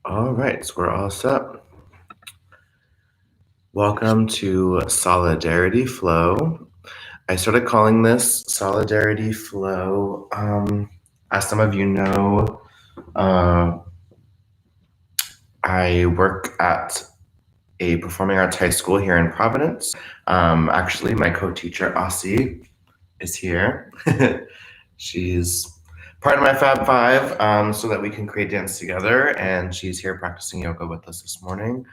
All right, so we're all set. Welcome to Solidarity Flow. I started calling this Solidarity Flow. As some of you know, I work at a performing arts high school here in Providence. Actually, my co-teacher, Aussie, is here. She's part of my Fab Five, so that we can create dance together, and she's here practicing yoga with us this morning.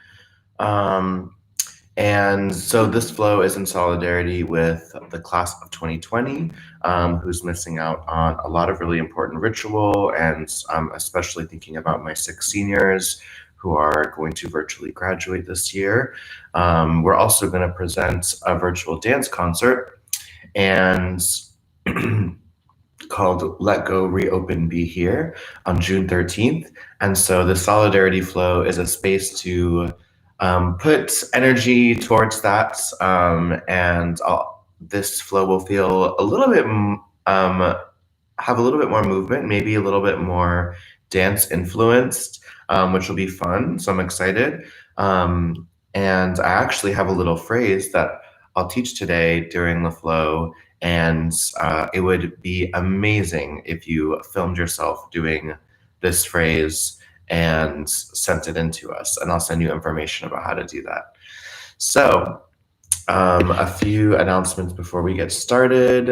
And so this flow is in solidarity with the class of 2020, who's missing out on a lot of really important ritual, and especially thinking about my 6 seniors who are going to virtually graduate this year. We're also going to present a virtual dance concert and called Let Go, Reopen, Be Here on June 13th. And so the Solidarity Flow is a space to put energy towards that, and this flow will feel a little bit, have a little bit more movement, maybe a little bit more dance influenced, which will be fun. So I'm excited. And I actually have a little phrase that I'll teach today during the flow, and it would be amazing if you filmed yourself doing this phrase and sent it in to us, and I'll send you information about how to do that. So a few announcements before we get started.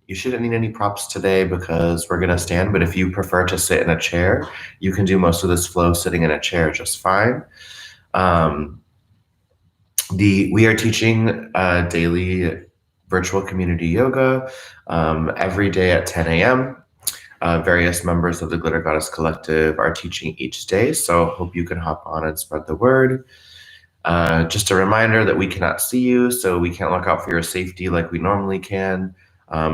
You shouldn't need any props today because we're gonna stand, but if you prefer to sit in a chair, you can do most of this flow sitting in a chair just fine. We are teaching daily virtual community yoga every day at 10 a.m. Various members of the Glitter Goddess Collective are teaching each day, so hope you can hop on and spread the word. Just a reminder that we cannot see you, so we can't look out for your safety like we normally can.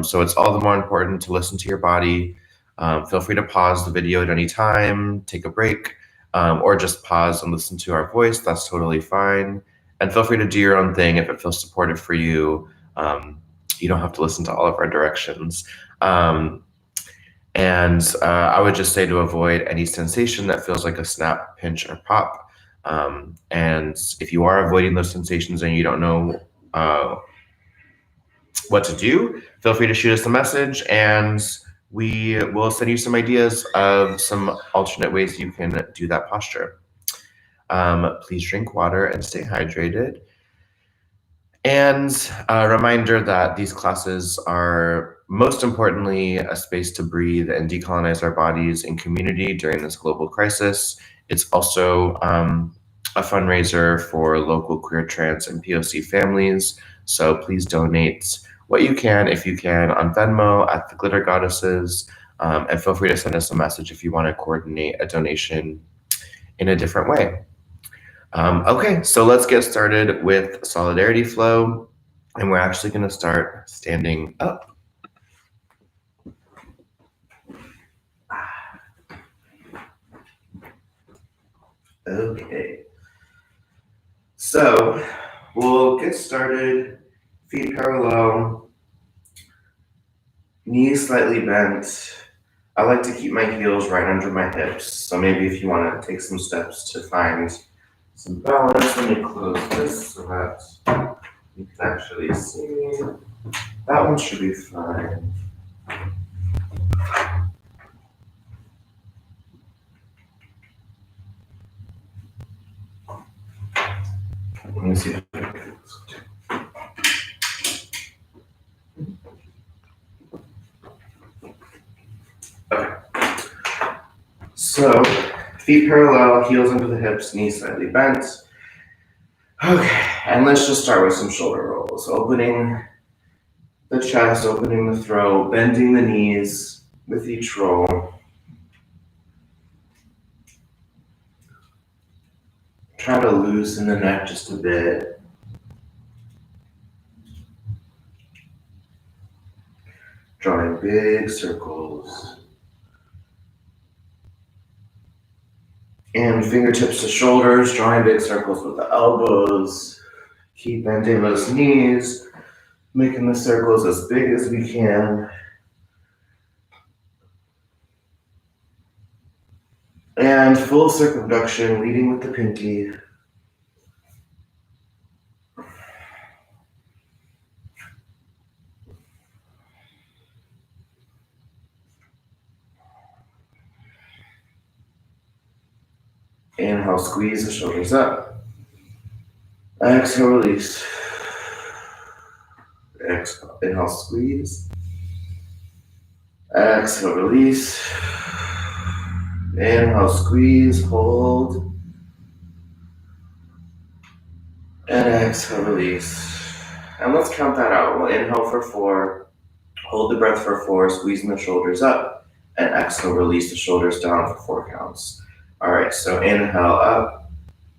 So it's all the more important to listen to your body. Feel free to pause the video at any time, take a break, or just pause and listen to our voice. That's totally fine. And feel free to do your own thing if it feels supportive for you. You don't have to listen to all of our directions. And I would just say to avoid any sensation that feels like a snap, pinch, or pop. And if you are avoiding those sensations and you don't know what to do, feel free to shoot us a message, and we will send you some ideas of some alternate ways you can do that posture. Please drink water and stay hydrated. And a reminder that these classes are most importantly a space to breathe and decolonize our bodies in community during this global crisis. It's also a fundraiser for local queer, trans, and POC families. So please donate what you can, if you can, on Venmo at the Glitter Goddesses, and feel free to send us a message if you want to coordinate a donation in a different way. Okay, so let's get started with Solidarity Flow, and we're actually going to start standing up. Okay, so we'll get started, feet parallel, knees slightly bent. I like to keep my heels right under my hips, so maybe if you want to take some steps to find some balance, let me close this so that you can actually see me. That one should be fine. Let me see if I can get this. Okay. So, feet parallel, heels under the hips, knees slightly bent. Okay, and let's just start with some shoulder rolls. Opening the chest, opening the throat, bending the knees with each roll. Try to loosen the neck just a bit. Drawing big circles. And fingertips to shoulders, drawing big circles with the elbows. Keep bending those knees, making the circles as big as we can. And full circumduction, leading with the pinky. Inhale, squeeze the shoulders up. Exhale, release. Exhale, inhale, squeeze. Exhale, release. Inhale, squeeze, hold. And exhale, release. And let's count that out. We'll inhale for 4, hold the breath for 4, squeezing the shoulders up, and exhale, release the shoulders down for 4 counts. All right, so inhale up,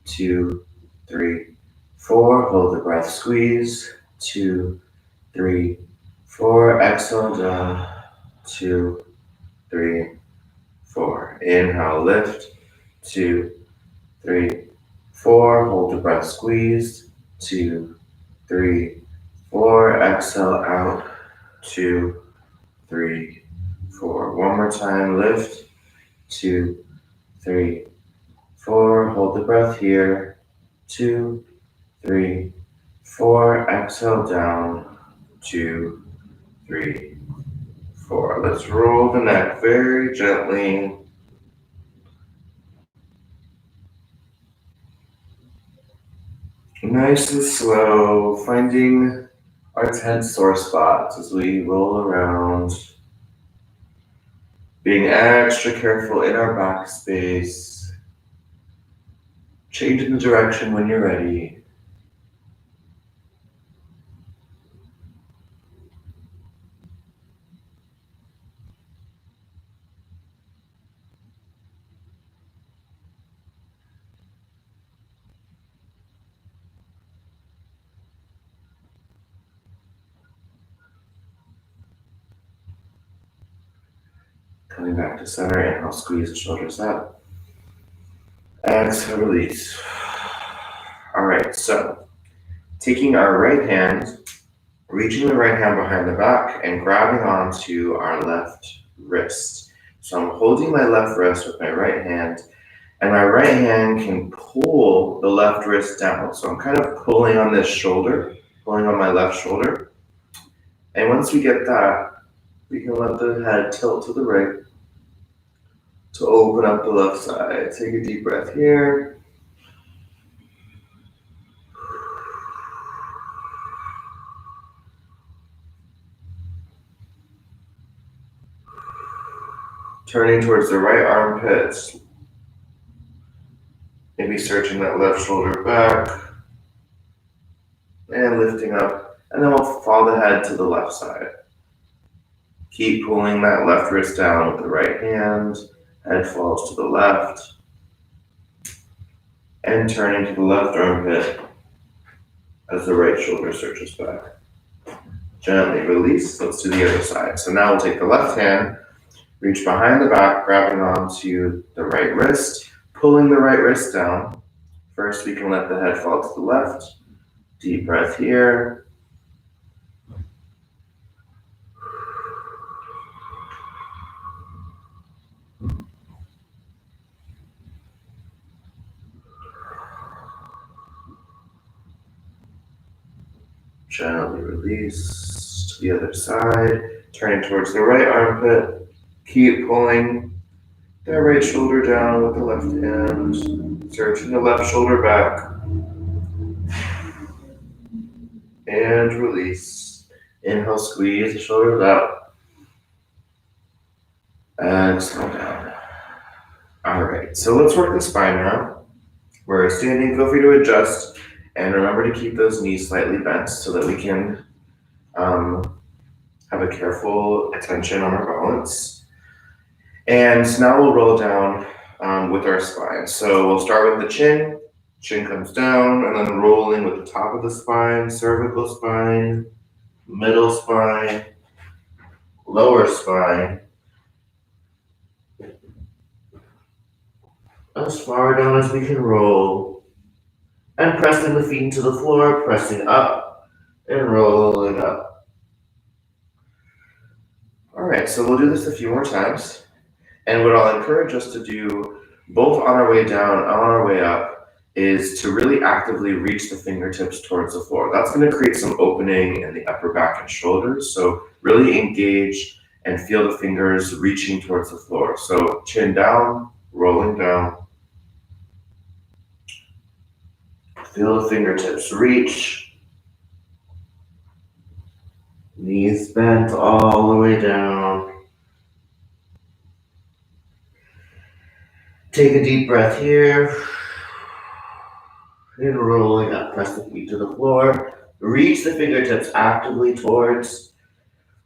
2, 3, 4, hold the breath, squeeze, 2, 3, 4, exhale down, 2, 3, 4. Inhale, lift, 2, 3, 4, hold the breath, squeeze, 2, 3, 4, exhale out, 2, 3, 4. One more time, lift, 2, 3, 4, hold the breath here, 2, 3, 4, exhale down, 2, 3, 4. Let's roll the neck very gently. Nice and slow, finding our tense sore spots as we roll around. Being extra careful in our back space. Changing the direction when you're ready. Coming back to center, inhale, squeeze the shoulders up. Exhale, release. All right, so taking our right hand, reaching the right hand behind the back and grabbing onto our left wrist. So I'm holding my left wrist with my right hand, and my right hand can pull the left wrist down. So I'm kind of pulling on this shoulder, pulling on my left shoulder. And once we get that, we can let the head tilt to the right to open up the left side. Take a deep breath here. Turning towards the right armpit. Maybe searching that left shoulder back. And lifting up. And then we'll follow the head to the left side. Keep pulling that left wrist down with the right hand. Head falls to the left. And turning to the left armpit as the right shoulder searches back. Gently release. Let's do the other side. So now we'll take the left hand, reach behind the back, grabbing onto the right wrist, pulling the right wrist down. First, we can let the head fall to the left. Deep breath here. Gently release to the other side, turning towards the right armpit. Keep pulling the right shoulder down with the left hand, searching the left shoulder back. And release. Inhale, squeeze the shoulders out. Exhale down. All right, so let's work the spine now. We're standing, feel free to adjust, and remember to keep those knees slightly bent so that we can have a careful attention on our balance. And now we'll roll down with our spine. So we'll start with the chin. Chin comes down, and then rolling with the top of the spine, cervical spine, middle spine, lower spine. As far down as we can roll. And pressing the feet into the floor, pressing up and rolling up. All right, so we'll do this a few more times. And what I'll encourage us to do both on our way down and on our way up, is to really actively reach the fingertips towards the floor. That's going to create some opening in the upper back and shoulders. So really engage and feel the fingers reaching towards the floor. So chin down, rolling down. Feel the fingertips reach. Knees bent all the way down. Take a deep breath here. And rolling up, press the feet to the floor. Reach the fingertips actively towards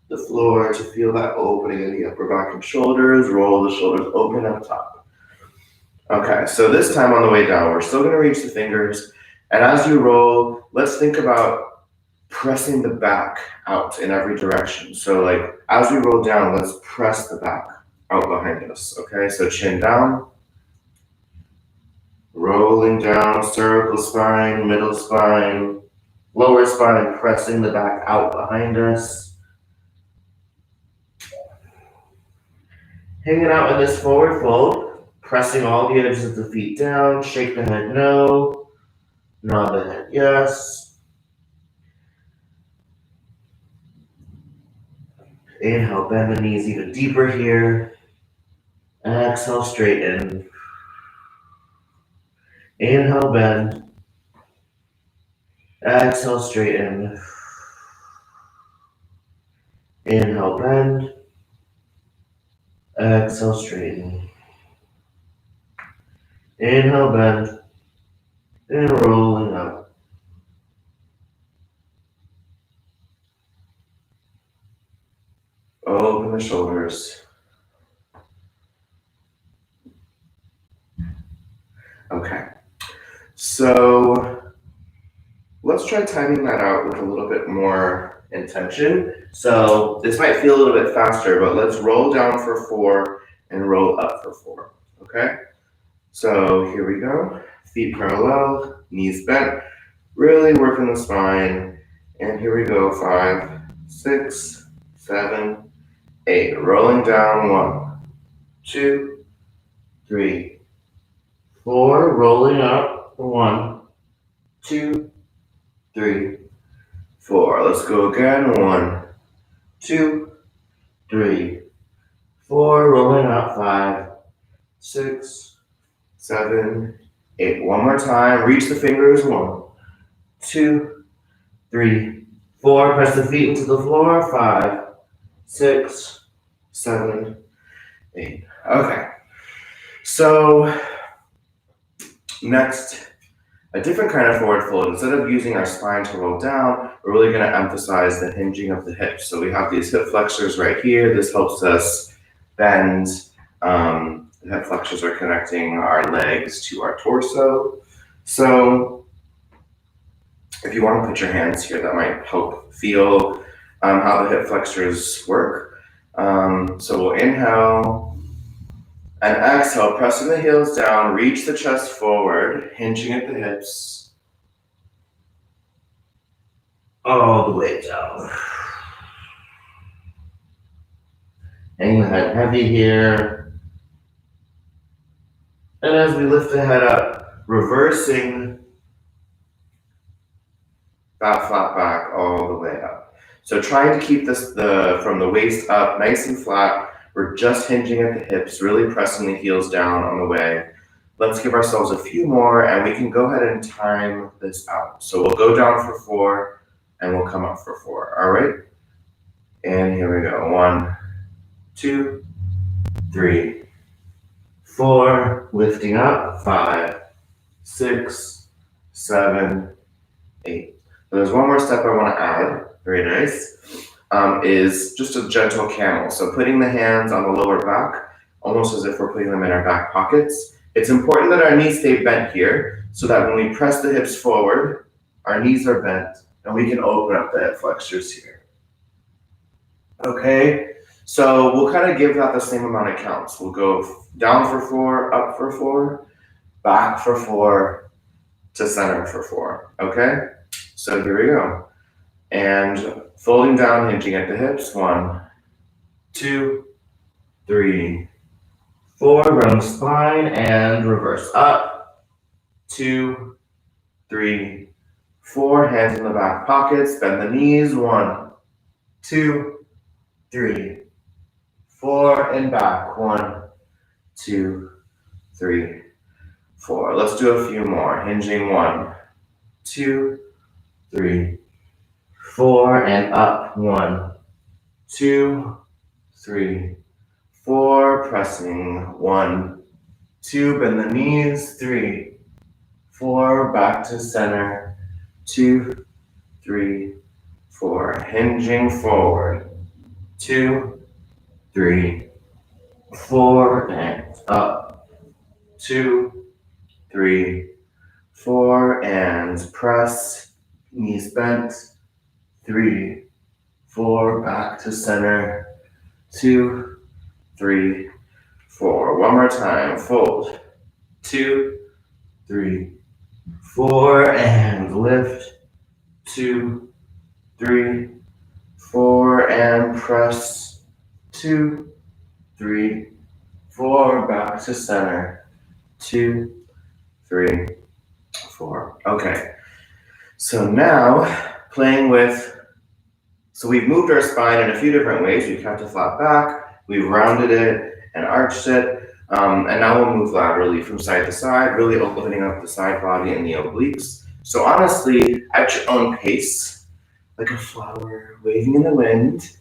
the floor to feel that opening in the upper back and shoulders. Roll the shoulders open up top. Okay, so this time on the way down, we're still gonna reach the fingers. And as you roll, let's think about pressing the back out in every direction. So like, as we roll down, let's press the back out behind us, okay? So chin down, rolling down, cervical spine, middle spine, lower spine, pressing the back out behind us. Hanging out in this forward fold, pressing all the edges of the feet down, shake the head no, nod the head yes. Inhale, bend the knees even deeper here. Exhale, straighten. Inhale, bend. Exhale, straighten. Inhale, bend. Exhale, straighten. Inhale, bend. And rolling up. Open the shoulders. Okay. So let's try timing that out with a little bit more intention. So this might feel a little bit faster, but let's roll down for 4 and roll up for 4, okay? So here we go. Feet parallel, knees bent, really working the spine. And here we go, 5, 6, 7, 8. Rolling down, 1, 2, 3, 4. Rolling up, 1, 2, 3, 4. Let's go again. 1, 2, 3, 4. Rolling up. 5, 6, 7, 8. One more time. Reach the fingers. 1, 2, 3, 4. Press the feet into the floor. 5, 6, 7, 8. Okay. So next, a different kind of forward fold. Instead of using our spine to roll down, we're really going to emphasize the hinging of the hips. So we have these hip flexors right here. This helps us bend. The hip flexors are connecting our legs to our torso. So if you want to put your hands here, that might help feel how the hip flexors work. So we'll inhale. And exhale, pressing the heels down, reach the chest forward, hinging at the hips. All the way down. Hang the head heavy here. And as we lift the head up, reversing that flat back all the way up. So trying to keep this from the waist up nice and flat. We're just hinging at the hips, really pressing the heels down on the way. Let's give ourselves a few more and we can go ahead and time this out. So we'll go down for 4 and we'll come up for 4, all right? And here we go, 1, 2, 3, 4, lifting up, 5, 6, 7, 8. There's one more step I want to add, very nice, is just a gentle camel. So putting the hands on the lower back, almost as if we're putting them in our back pockets. It's important that our knees stay bent here so that when we press the hips forward, our knees are bent and we can open up the hip flexors here. Okay, so we'll kind of give that the same amount of counts. We'll go down for 4, up for 4, back for 4, to center for 4, okay? So here we go. And folding down, hinging at the hips, 1, 2, 3, Forward, run the spine, and reverse. Up, 2, 3, 4. Hands in the back pockets. Bend the knees. 1, 2, 3, 4. And back. 1, 2, 3, 4. Let's do a few more. Hinging. 1, 2, 3, 4. And up. 1, 2, 3, 4. Pressing. 1, 2. Bend the knees. 3, 4. Back to center. 2, 3, 4. Hinging forward. 2, 3, 4. And up. 2, 3, 4. And press. Knees bent. 3, 4. Back to center. 2, 3, 4. One more time. Fold. 2, 3, 4. And lift. 2, 3, 4. And press. 2, 3, 4. Back to center. 2, 3, 4. Okay. So now playing with. So we've moved our spine in a few different ways. We've kept a flat back, we've rounded it and arched it, and now we'll move laterally from side to side, really opening up the side body and the obliques. So honestly, at your own pace, like a flower waving in the wind,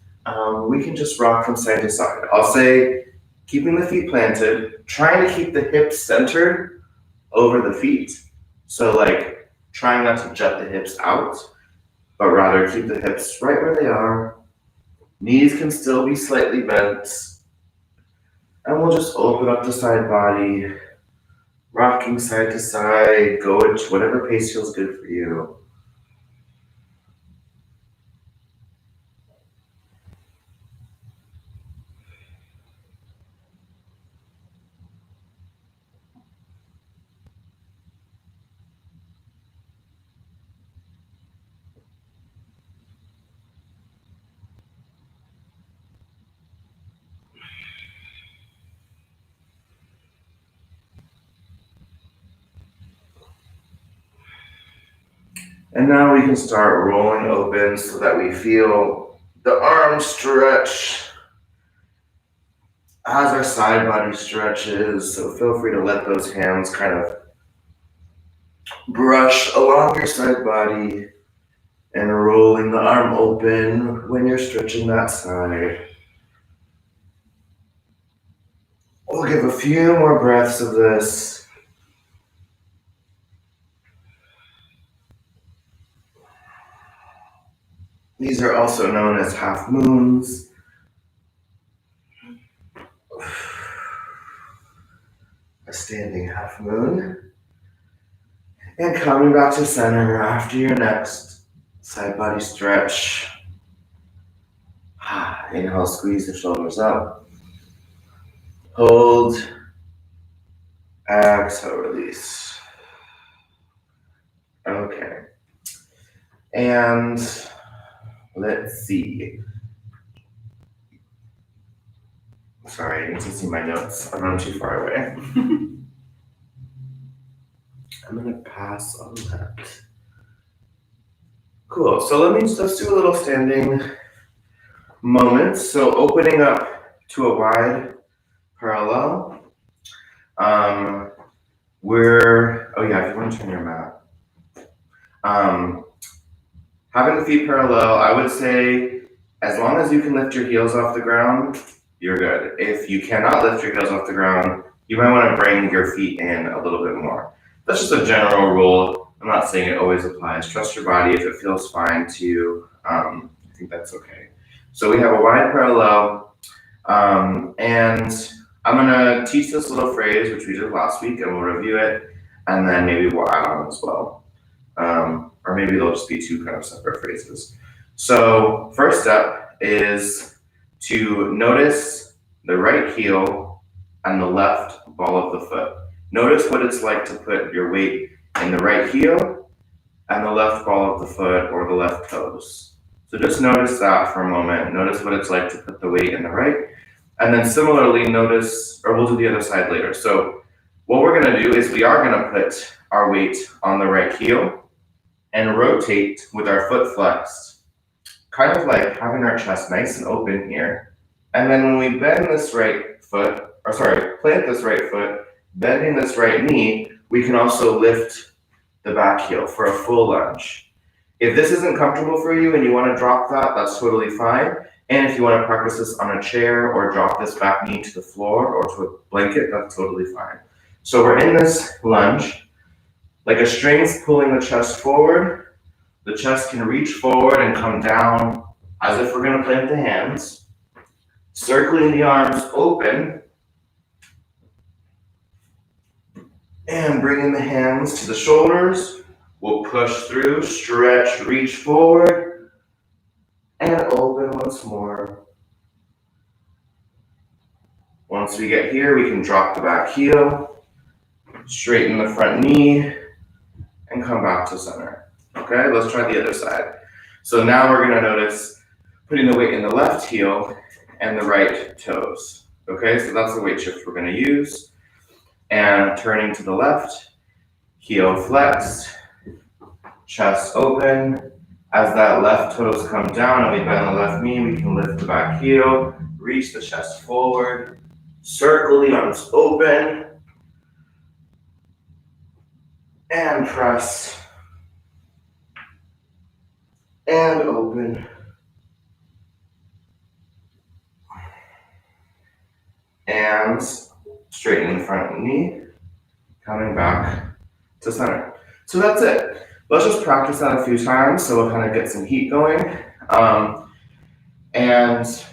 we can just rock from side to side. I'll say keeping the feet planted, trying to keep the hips centered over the feet. So like trying not to jet the hips out, but rather keep the hips right where they are. Knees can still be slightly bent. And we'll just open up the side body, rocking side to side, go at whatever pace feels good for you. And now we can start rolling open so that we feel the arms stretch as our side body stretches. So feel free to let those hands kind of brush along your side body and rolling the arm open when you're stretching that side. We'll give a few more breaths of this. These are also known as half moons. A standing half moon. And coming back to center after your next side body stretch. Inhale, squeeze the shoulders up. Hold. Exhale, release. Okay. And let's see. Sorry, I need to see my notes. I'm not too far away. I'm gonna pass on that. Cool, so let's do a little standing moment. So opening up to a wide parallel. If you want to turn your mat. Having the feet parallel, I would say as long as you can lift your heels off the ground, you're good. If you cannot lift your heels off the ground, you might want to bring your feet in a little bit more. That's just a general rule. I'm not saying it always applies. Trust your body. If it feels fine to you, I think that's okay. So we have a wide parallel, and I'm gonna teach this little phrase, which we did last week, and we'll review it, and then maybe we'll add on as well. Or maybe they'll just be two kind of separate phrases. So first step is to notice the right heel and the left ball of the foot. Notice what it's like to put your weight in the right heel and the left ball of the foot or the left toes. So just notice that for a moment. Notice what it's like to put the weight in the right And then similarly, notice, or we'll do the other side later. So what we're gonna do is we are gonna put our weight on the right heel and rotate with our foot flexed, kind of like having our chest nice and open here. And then when we bend this right foot, or sorry, plant this right foot, bending this right knee, we can also lift the back heel for a full lunge. If this isn't comfortable for you and you want to drop that, that's totally fine. And if you want to practice this on a chair or drop this back knee to the floor or to a blanket, that's totally fine. So we're in this lunge, like a string's pulling the chest forward. The chest can reach forward and come down as if we're going to plant the hands, circling the arms open, and bringing the hands to the shoulders. We'll push through, stretch, reach forward, and open once more. Once we get here, we can drop the back heel, straighten the front knee, and come back to center. Okay, let's try the other side. So now we're gonna notice putting the weight in the left heel and the right toes. Okay, so that's the weight shift we're gonna use. And turning to the left, heel flexed, chest open. As that left toes come down and we bend the left knee, we can lift the back heel, reach the chest forward, circle the arms open, and press, and open, and straighten the front knee, coming back to center. So that's it. Let's just practice that a few times so we'll kind of get some heat going. And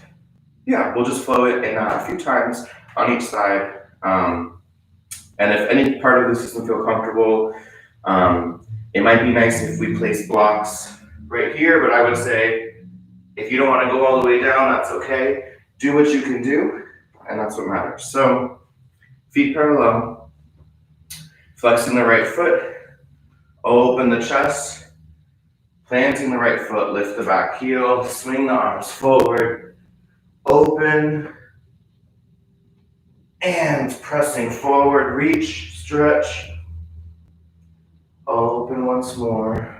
yeah, we'll just flow it in a few times on each side. And if any part of this doesn't feel comfortable, it might be nice if we place blocks right here, but I would say if you don't want to go all the way down, that's okay. Do what you can do, and that's what matters. So feet parallel, flexing the right foot, open the chest, planting the right foot, lift the back heel, swing the arms forward, open, and pressing forward, reach, stretch, open once more,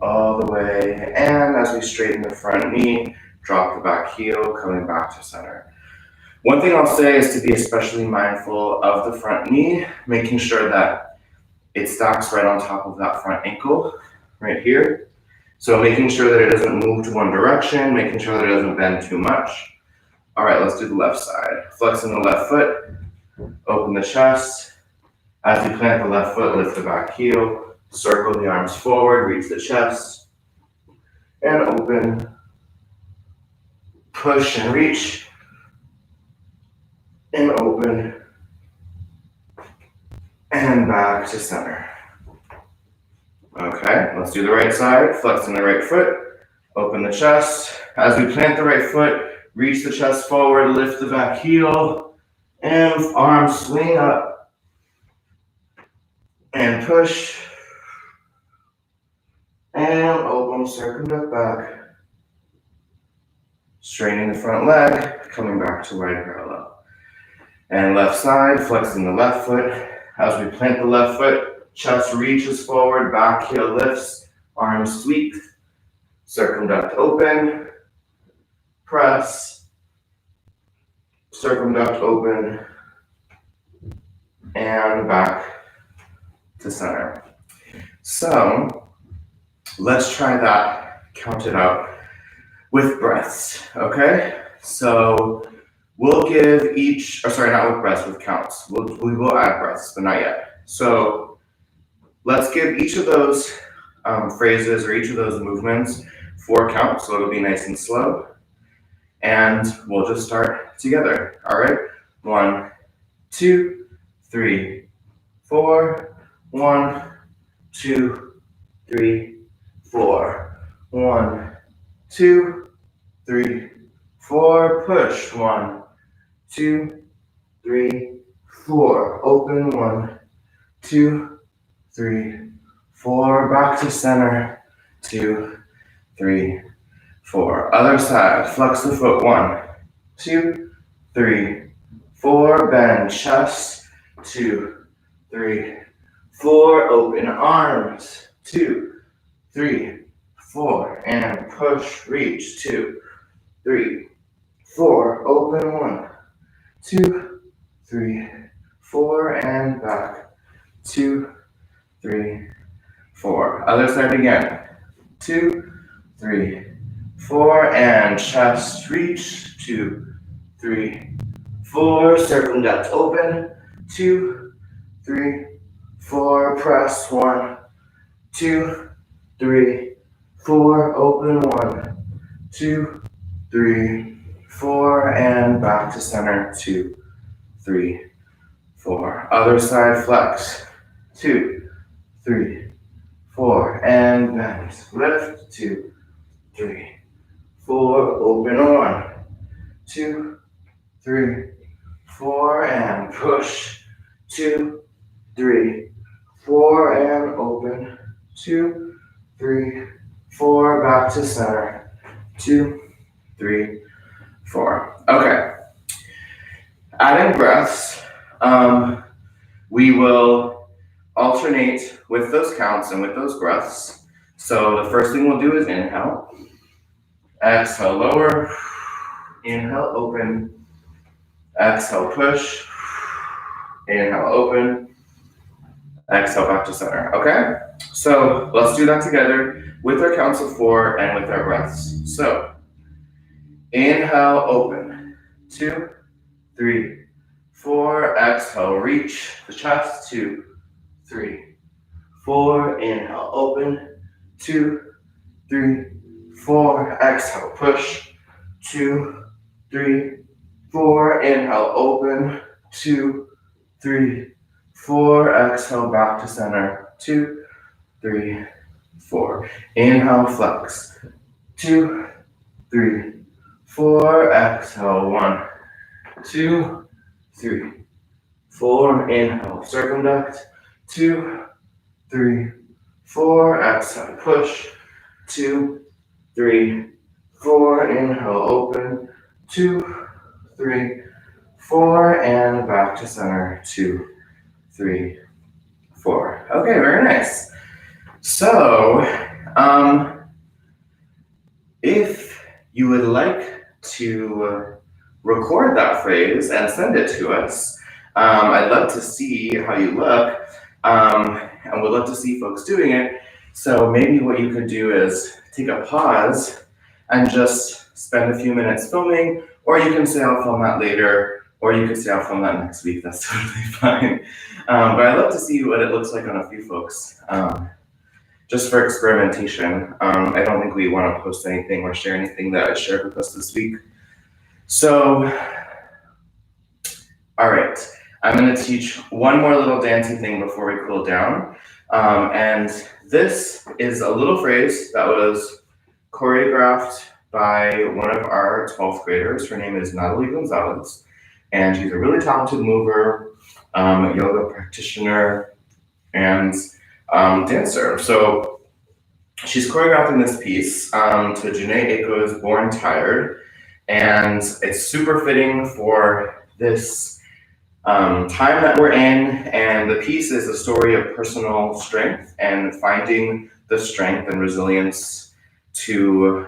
all the way, and as we straighten the front knee, drop the back heel, coming back to center. One thing I'll say is to be especially mindful of the front knee, making sure that it stacks right on top of that front ankle, right here. So making sure that it doesn't move to one direction, making sure that it doesn't bend too much. All right, let's do the left side. Flexing the left foot, open the chest. As we plant the left foot, lift the back heel, circle the arms forward, reach the chest, and open, push and reach, and open, and back to center. Okay, let's do the right side, flexing the right foot, open the chest. As we plant the right foot, reach the chest forward, lift the back heel, and arms swing up, and push, and open, circumduct back, straightening the front leg, coming back to right parallel. And left side, flexing the left foot. As we plant the left foot, chest reaches forward, back heel lifts, arms sweep, circumduct open, press, circumduct open, and back to center. So let's try that, count it out with breaths, okay? So we'll give each, or sorry, not with breaths, with counts. We will add breaths, but not yet. So let's give each of those phrases or each of those movements 4 counts, so it'll be nice and slow. And we'll just start together, all right? 1, 2, 3, 4. 1, 2, 3, 4. 1, 2, 3, 4. Push. 1, 2, 3, 4. Open. 1, 2, 3, 4. Back to center. 2, 3, 4. Other side. Flex the foot. 1, 2, 3, 4, bend chest, 2, 3, 4, open arms, 2, 3, 4, and push, reach, 2, 3, 4, open, 1, 2, 3, 4, and back, 2, 3, 4. Other side again, 2, 3, 4, and chest, reach, 2, 3, 4, circumdex open, 2, 3, 4, press, 1, 2, 3, 4, open, 1, 2, 3, 4, and back to center, 2, 3, 4. Other side flex, 2, 3, 4, and bend, lift, 2, 3, 4, open, 1, 2, 3, 4, and push, 2, 3, 4, and open, 2, 3, 4, back to center, 2, 3, 4. Okay. Adding breaths, we will alternate with those counts and with those breaths. So the first thing we'll do is inhale, exhale, lower, inhale, open, exhale, push, inhale, open, exhale, back to center. Okay? So let's do that together with our counts of 4 and with our breaths. So inhale, open, 2, 3, 4, exhale, reach the chest, 2, 3, 4, inhale, open, 2, 3, 4, exhale, push, 2, 3, 4, inhale, open, 2, 3, 4, exhale, back to center, 2, 3, 4, inhale, flex, 2, 3, 4, exhale, 1, 2, 3, 4, inhale, circumduct, 2, 3, 4, exhale, push, 2, 3, 4, inhale, open, 2, 3, 4, and back to center, 2, 3, 4. Okay, very nice. So, if you would like to record that phrase and send it to us, I'd love to see how you look, and would love to see folks doing it. So maybe what you could do is take a pause and just spend a few minutes filming, or you can say I'll film that later, or you could say I'll film that next week. That's totally fine. But I'd love to see what it looks like on a few folks, just for experimentation. I don't think we want to post anything or share anything that I shared with us this week. So, all right, I'm going to teach one more little dancing thing before we cool down. And this is a little phrase that was choreographed by one of our 12th graders. Her name is Natalie Gonzalez, and she's a really talented mover, yoga practitioner, and dancer. So she's choreographing this piece to Janae Aiko's Born Tired, and it's super fitting for this time that we're in, and the piece is a story of personal strength and finding the strength and resilience to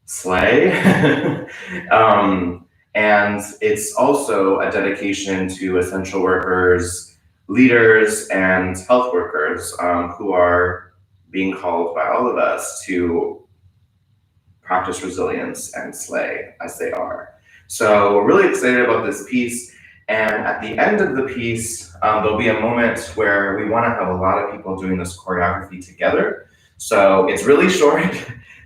slay. And it's also a dedication to essential workers, leaders, and health workers who are being called by all of us to practice resilience and slay as they are. So we're really excited about this piece. And at the end of the piece, there'll be a moment where we want to have a lot of people doing this choreography together. So it's really short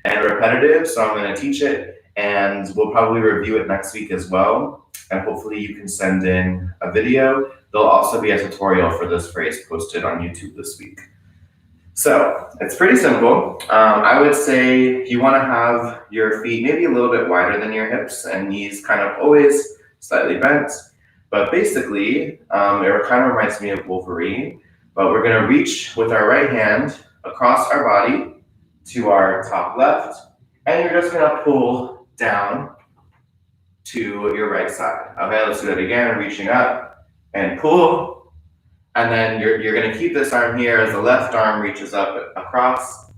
and repetitive, so I'm going to teach it, and we'll probably review it next week as well. And hopefully you can send in a video. There'll also be a tutorial for this phrase posted on YouTube this week. So it's pretty simple. I would say you want to have your feet maybe a little bit wider than your hips and knees kind of always slightly bent. But basically, it kind of reminds me of Wolverine, but we're going to reach with our right hand across our body to our top left, and you're just going to pull down to your right side. Okay, let's do that again, reaching up and pull. And then you're gonna keep this arm here as the left arm reaches up across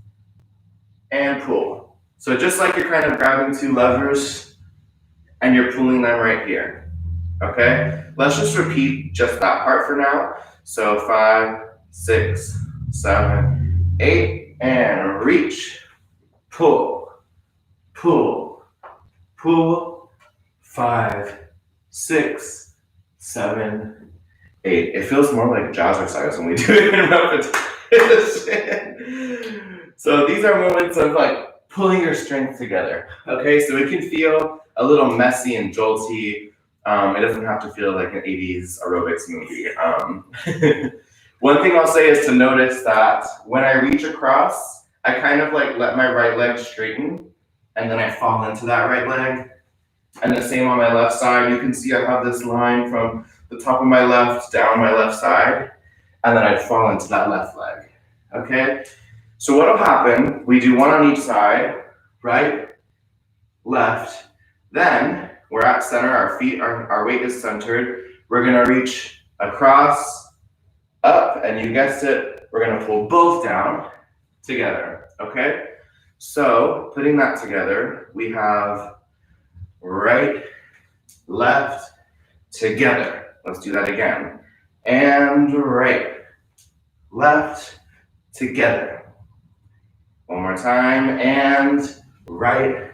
and pull. So just like you're kind of grabbing two levers and you're pulling them right here. Okay, let's just repeat just that part for now. So 5, 6, 7, 8, and reach, pull, pull, pull, 5, 6, 7, 8. It feels more like jazzercise when we do it in repetition. So these are moments of like pulling your strength together. Okay, so it can feel a little messy and jolty. It doesn't have to feel like an 80s aerobics movie. One thing I'll say is to notice that when I reach across, I kind of like let my right leg straighten and then I fall into that right leg. And the same on my left side. You can see I have this line from the top of my left down my left side, and then I fall into that left leg. Okay? So what'll happen, we do one on each side, right, left, then we're at center, our feet, our weight is centered. We're gonna reach across, up, and you guessed it, we're gonna pull both down together, okay? So putting that together, we have right, left, together. Let's do that again. And right, left, together. One more time, and right,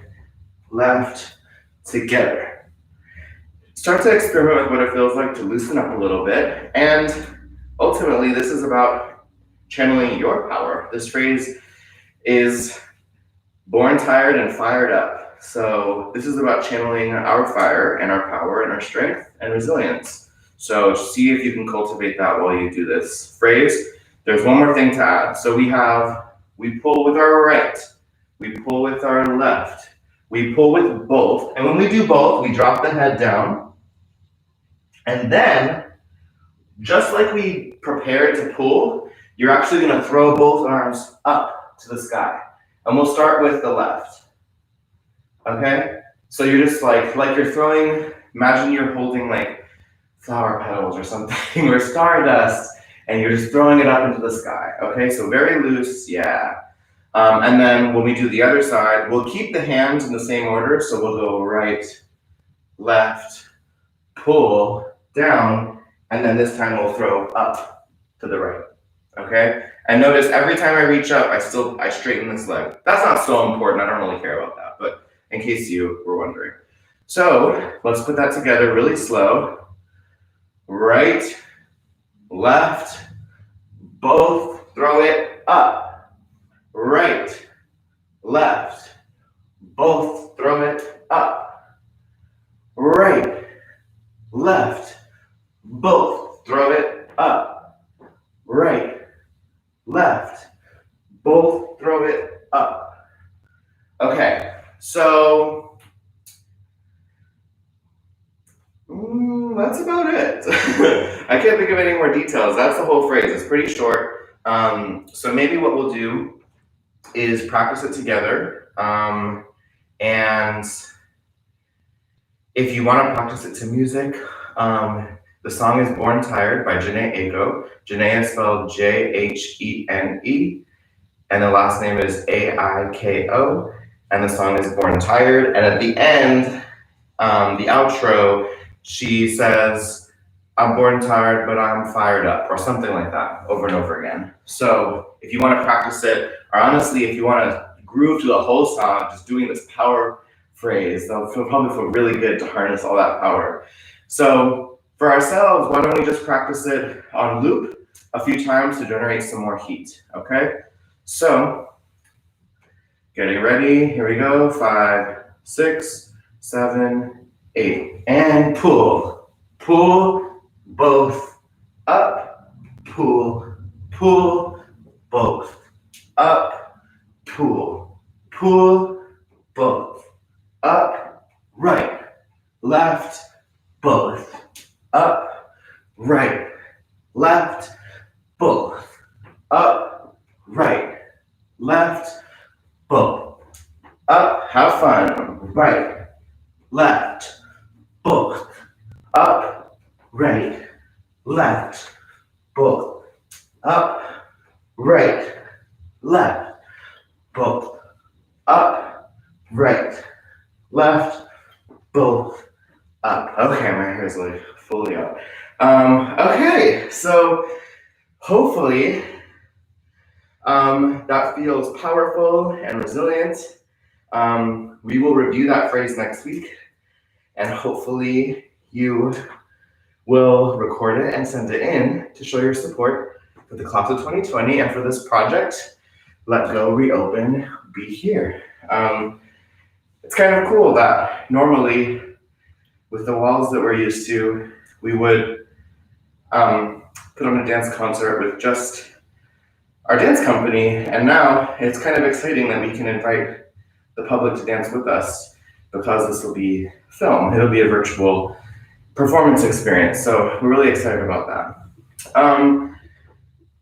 left, together. Start to experiment with what it feels like to loosen up a little bit. And ultimately, this is about channeling your power. This phrase is born tired and fired up. So this is about channeling our fire and our power and our strength and resilience. So see if you can cultivate that while you do this phrase. There's one more thing to add. So we pull with our right, we pull with our left, we pull with both. And when we do both, we drop the head down. And then, just like we prepared to pull, you're actually gonna throw both arms up to the sky. And we'll start with the left. Okay? So you're just like you're throwing, imagine you're holding like flower petals or something, or stardust, and you're just throwing it up into the sky. Okay, so very loose, yeah. And then when we do the other side, we'll keep the hands in the same order. So we'll go right, left, pull, down, and then this time we'll throw up to the right. Okay? And notice every time I reach up, I straighten this leg. That's not so important, I don't really care about that, but in case you were wondering. So let's put that together really slow. Right, left, both, throw it up. Right, left, both, throw it up. Right, left, both, throw it up. Right, left, both, throw it up. Okay. So that's about it. I can't think of any more details. That's the whole phrase. It's pretty short. So maybe what we'll do is practice it together. And if you want to practice it to music, the song is Born Tired by Jhené Aiko. Jhené is spelled Jhene, and the last name is Aiko. And the song is Born Tired. And at the end, the outro, she says, I'm born tired, but I'm fired up, or something like that, over and over again. So if you want to practice it, or honestly, if you want to groove to the whole song, just doing this power phrase, they'll probably feel really good to harness all that power. So for ourselves, why don't we just practice it on loop a few times to generate some more heat, okay? So, getting ready, here we go, 5, 6, 7, 8, and pull, pull, both, up, pull, pull, both, up, pull, pull, both, up, right, left, both, up, right, left, both, up, right, left, both, up, have fun, right, left, both, up, right, left, both, up, right, left, both, up, right, left, both, up. Okay, my hair's like fully up. Okay, so hopefully that feels powerful and resilient. We will review that phrase next week, and hopefully you will record it and send it in to show your support for the class of 2020 and for this project, Let Go, Reopen, Be Here. It's kind of cool that normally with the walls that we're used to, we would put on a dance concert with just our dance company, and now it's kind of exciting that we can invite the public to dance with us because this will be film. It'll be a virtual performance experience, so we're really excited about that.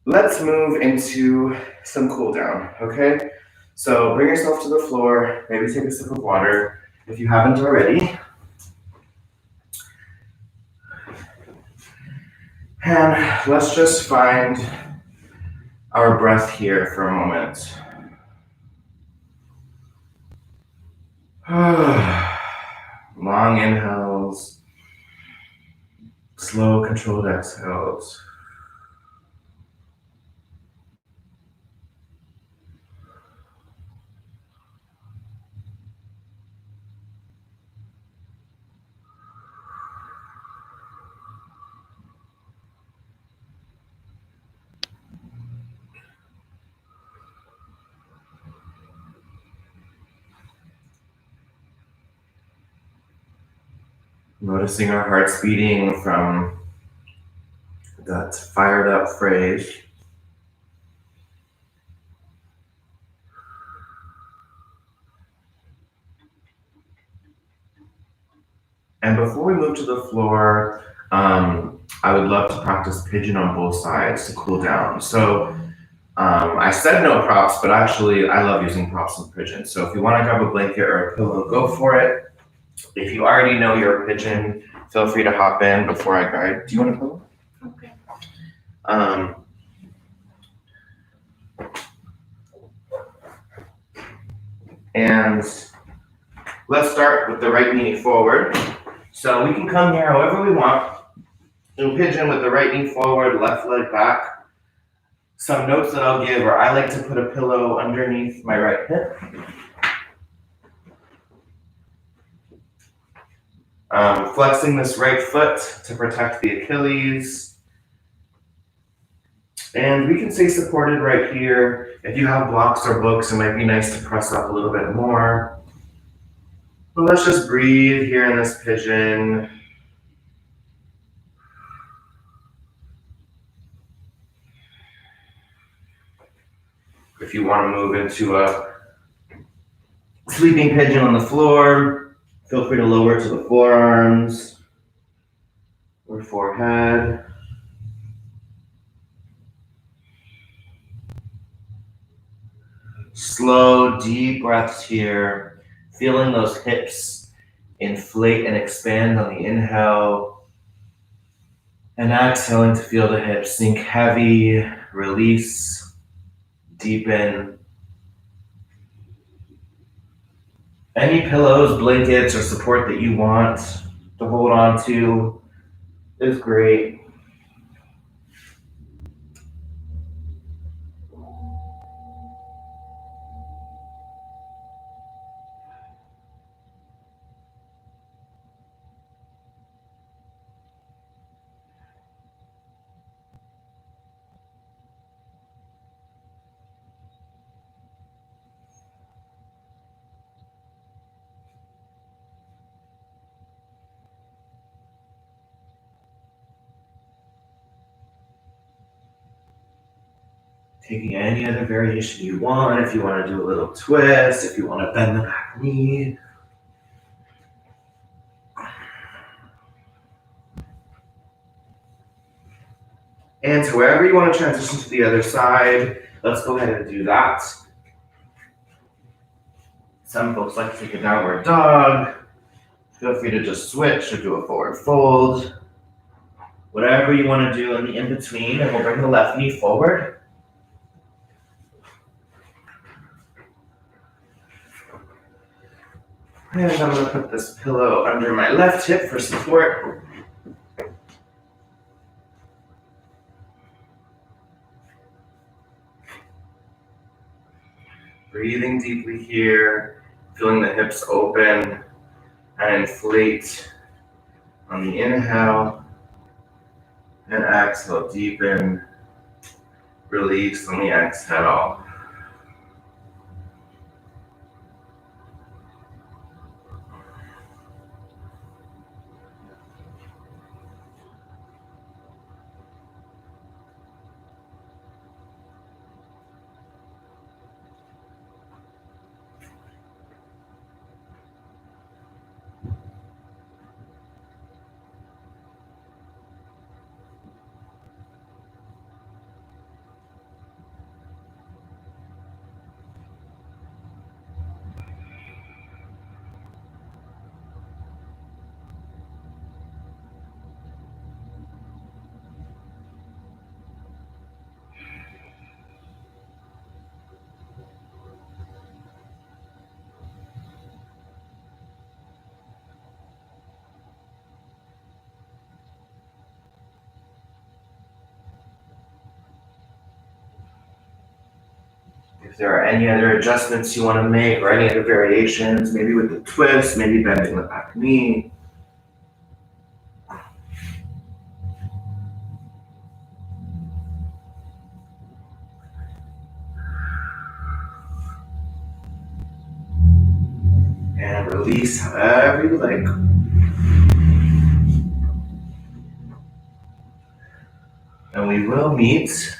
Let's move into some cool down, okay? So bring yourself to the floor, maybe take a sip of water if you haven't already. And let's just find our breath here for a moment. Long inhales, slow controlled exhales. Noticing our hearts beating from that fired up phrase. And before we move to the floor, I would love to practice pigeon on both sides to cool down. So I said no props, but actually I love using props in pigeon. So if you want to grab a blanket or a pillow, go for it. If you already know you're a pigeon, feel free to hop in before I guide. Do you want a pillow? Okay. And let's start with the right knee forward. So we can come here however we want. In pigeon with the right knee forward, left leg back. Some notes that I'll give are I like to put a pillow underneath my right hip. Flexing this right foot to protect the Achilles. And we can stay supported right here. If you have blocks or books, it might be nice to press up a little bit more. But let's just breathe here in this pigeon. If you want to move into a sleeping pigeon on the floor, feel free to lower to the forearms or forehead. Slow, deep breaths here, feeling those hips inflate and expand on the inhale, and exhaling to feel the hips sink heavy, release, deepen. Any pillows, blankets, or support that you want to hold on to is great. Taking any other variation you want, if you want to do a little twist, if you want to bend the back knee. And so wherever you want to transition to the other side, let's go ahead and do that. Some folks like to take a downward dog. Feel free to just switch or do a forward fold. Whatever you want to do in the in-between, and we'll bring the left knee forward. And I'm going to put this pillow under my left hip for support. Breathing deeply here, feeling the hips open and inflate on the inhale, and exhale, deepen, release on the exhale. If there are any other adjustments you want to make or any other variations, maybe with the twist, maybe bending the back knee. And release however you like. And we will meet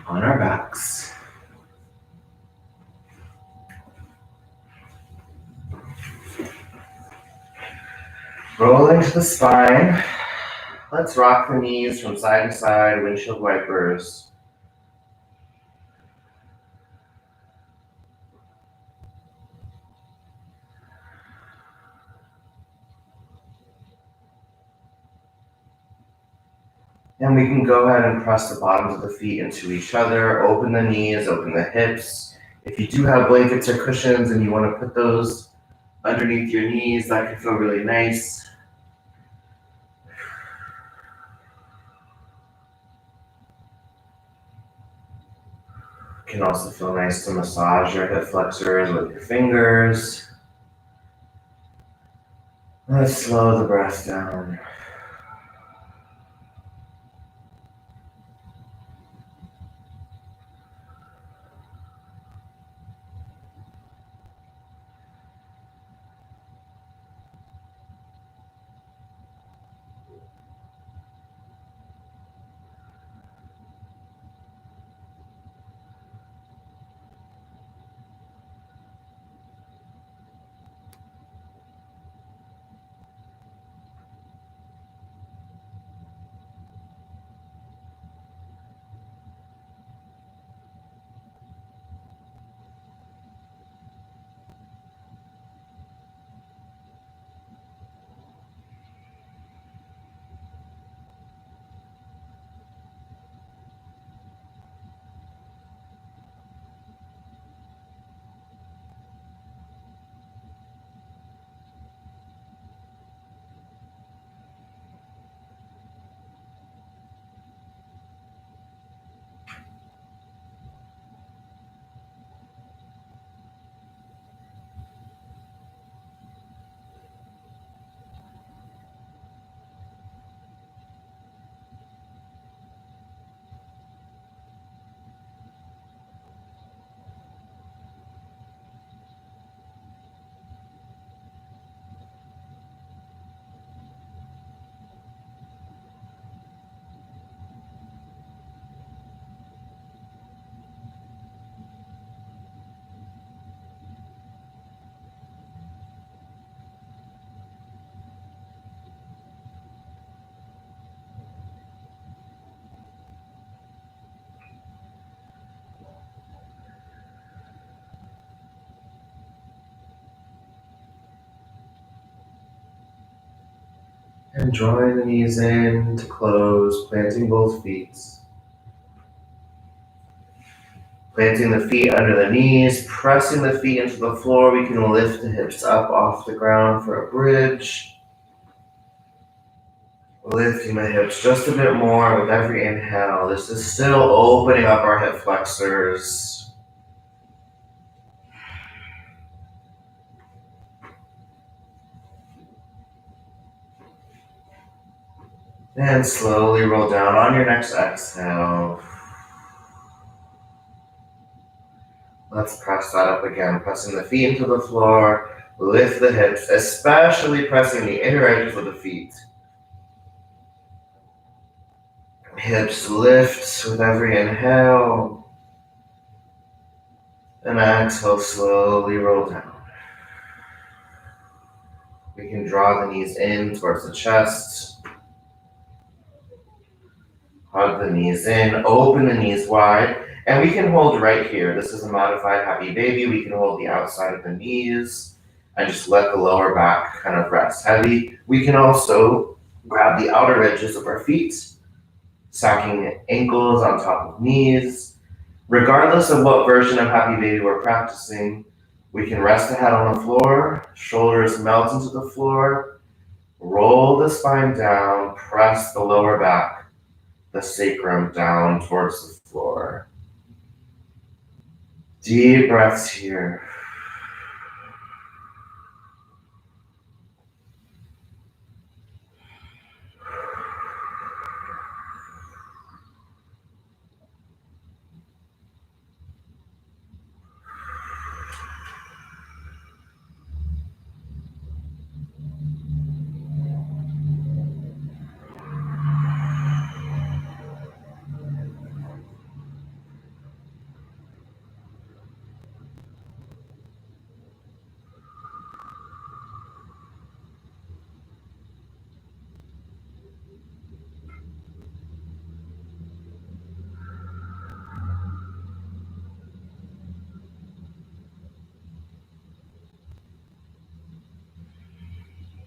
on our backs. Rolling to the spine. Let's rock the knees from side to side, windshield wipers. And we can go ahead and press the bottoms of the feet into each other, open the knees, open the hips. If you do have blankets or cushions and you want to put those underneath your knees, that can feel really nice. It can also feel nice to massage your hip flexors with your fingers. Let's slow the breath down. And drawing the knees in to close, planting both feet. Planting the feet under the knees, pressing the feet into the floor. We can lift the hips up off the ground for a bridge. Lifting the hips just a bit more with every inhale. This is still opening up our hip flexors. And slowly roll down on your next exhale. Let's press that up again, pressing the feet into the floor. Lift the hips, especially pressing the inner edges of the feet. Hips lift with every inhale. And exhale, slowly roll down. We can draw the knees in towards the chest. Hug the knees in, open the knees wide, and we can hold right here. This is a modified happy baby. We can hold the outside of the knees and just let the lower back kind of rest heavy. We can also grab the outer edges of our feet, stacking ankles on top of knees. Regardless of what version of happy baby we're practicing, we can rest the head on the floor, shoulders melt into the floor, roll the spine down, press the lower back, the sacrum down towards the floor. Deep breaths here.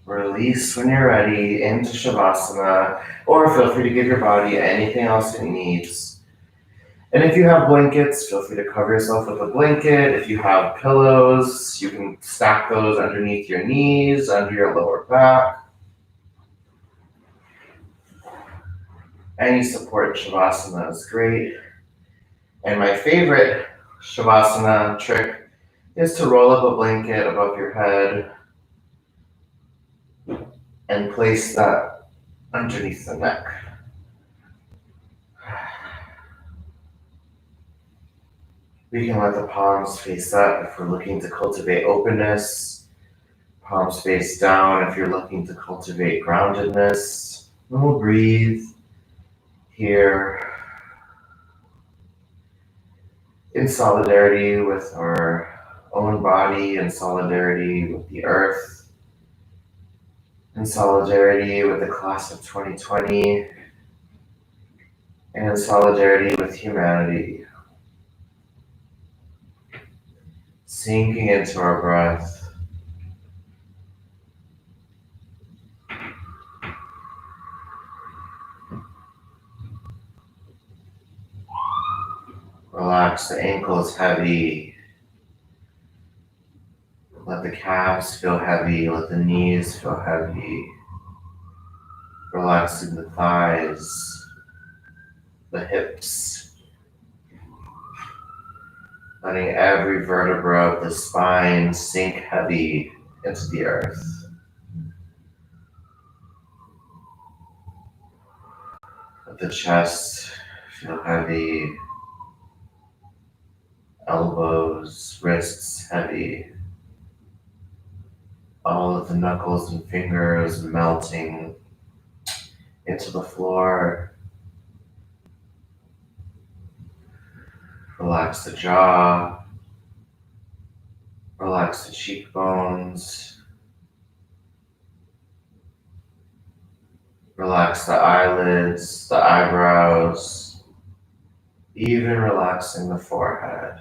Release when you're ready into Shavasana, or feel free to give your body anything else it needs. And if you have blankets, feel free to cover yourself with a blanket. If you have pillows, you can stack those underneath your knees, under your lower back. Any support in Shavasana is great. And my favorite Shavasana trick is to roll up a blanket above your head and place that underneath the neck. We can let the palms face up if we're looking to cultivate openness. Palms face down if you're looking to cultivate groundedness. And we'll breathe here in solidarity with our own body, in solidarity with the earth, in solidarity with the class of 2020, and in solidarity with humanity. Sinking into our breath. Relax the ankles heavy. Let the calves feel heavy. Let the knees feel heavy. Relaxing the thighs, the hips. Letting every vertebra of the spine sink heavy into the earth. Let the chest feel heavy. Elbows, wrists heavy. All of the knuckles and fingers melting into the floor. Relax the jaw. Relax the cheekbones. Relax the eyelids, the eyebrows, even relaxing the forehead.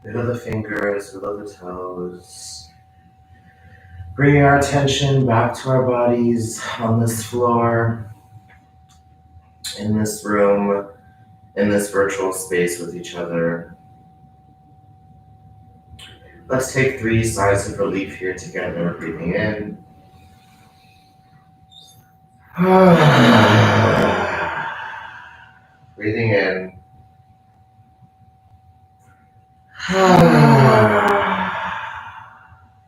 Middle of the fingers, below the toes. Bringing our attention back to our bodies on this floor, in this room, in this virtual space with each other. Let's take 3 sighs of relief here together, breathing in. Breathing in.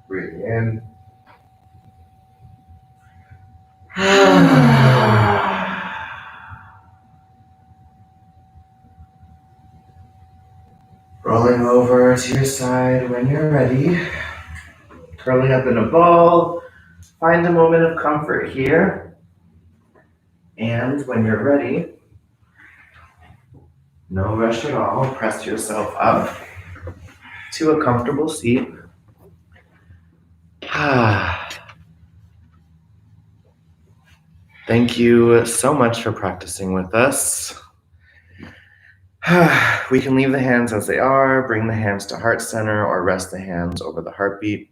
Breathing in. Rolling over to your side when you're ready. Curling up in a ball. Find a moment of comfort here. And when you're ready, no rush at all, press yourself up to a comfortable seat. Thank you so much for practicing with us. We can leave the hands as they are, bring the hands to heart center, or rest the hands over the heartbeat.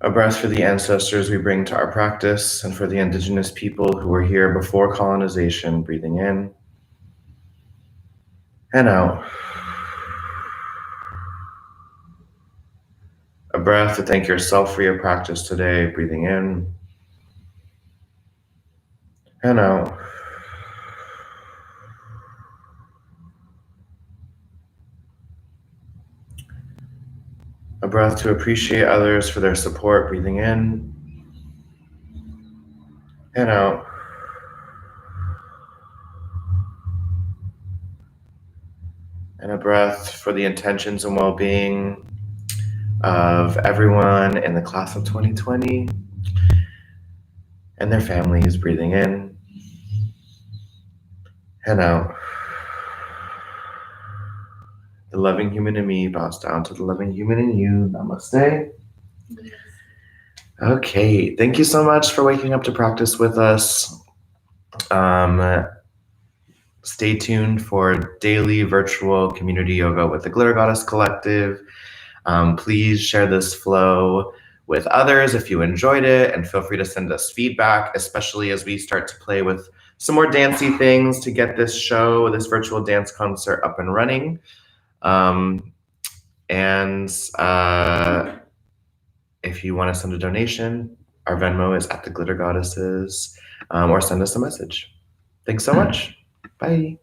A breath for the ancestors we bring to our practice, and for the indigenous people who were here before colonization, breathing in and out. A breath to thank yourself for your practice today, breathing in and out. A breath to appreciate others for their support, breathing in and out. And a breath for the intentions and well-being of everyone in the class of 2020 and their families, breathing in and out. The loving human in me bows down to the loving human in you. Namaste. Okay, thank you so much for waking up to practice with us. Stay tuned for daily virtual community yoga with the Glitter Goddess Collective. Please share this flow with others if you enjoyed it, and feel free to send us feedback, especially as we start to play with some more dancey things to get this show, this virtual dance concert up and running. If you want to send a donation, our Venmo is at the Glitter Goddesses, or send us a message. Thanks so much. Bye.